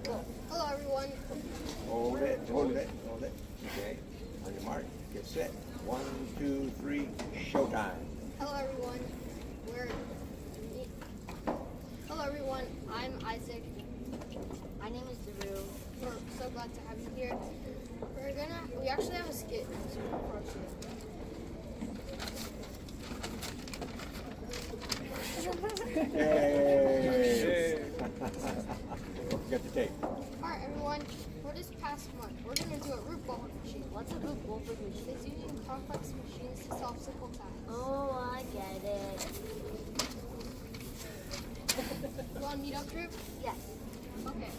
Cool. Hello, everyone. Hold it, hold it, hold it. Okay. On your mark, get set. 1, 2, 3, showtime. Hello, everyone. Hello, everyone. I'm Isaac. My name is Drew. We're so glad to have you here. We actually have a skit. Yay! Get the tape. Alright, everyone. For this past month, we're going to do a Rube Goldberg machine. What's a Rube Goldberg machine? It's using complex machines to solve simple tasks. Oh, I get it. You want to meet up, Drew? Yes. Okay.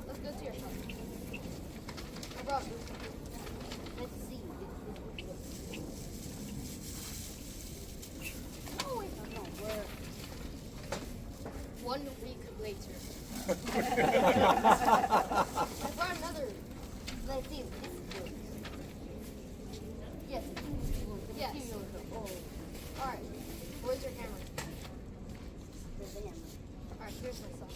Let's go to your shop. I brought Drew. Let's see. Oh, wait. No, we're 1 week later. I brought another. Let's see. This is good. Yes. Yes. Oh, Alright. Where's your hammer? there's the hammer. Alright, here's my saw.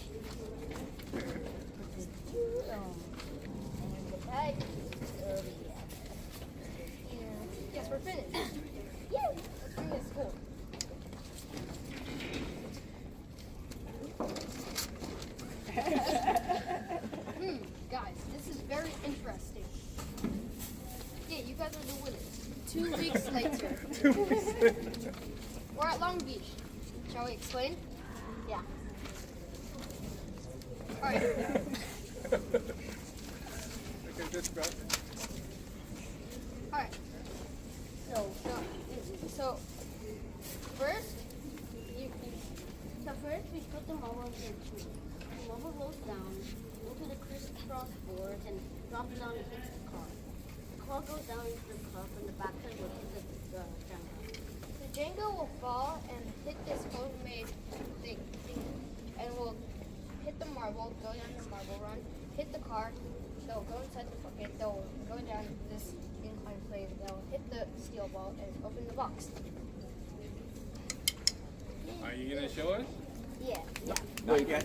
And the bag over here. Yes, we're finished. Yeah. Let's bring this home. Guys, this is very interesting. Yeah, you guys are the winners. 2 weeks later. We're at Long Beach. Shall we explain? Yeah. Alright. Alright. So, first, So first we put the marble in the tree. The marble rolls down into the crisscross boards and drops down and hits the car. The car goes down into the cup and the backside will hit the Jenga. the Jenga will fall and hit this homemade thing, and will hit the marble, go down the marble run, hit the car, they'll go inside the bucket, they'll go down this incline plane, they'll hit the steel ball and open the box. Are you gonna show us? Yeah. Not yet.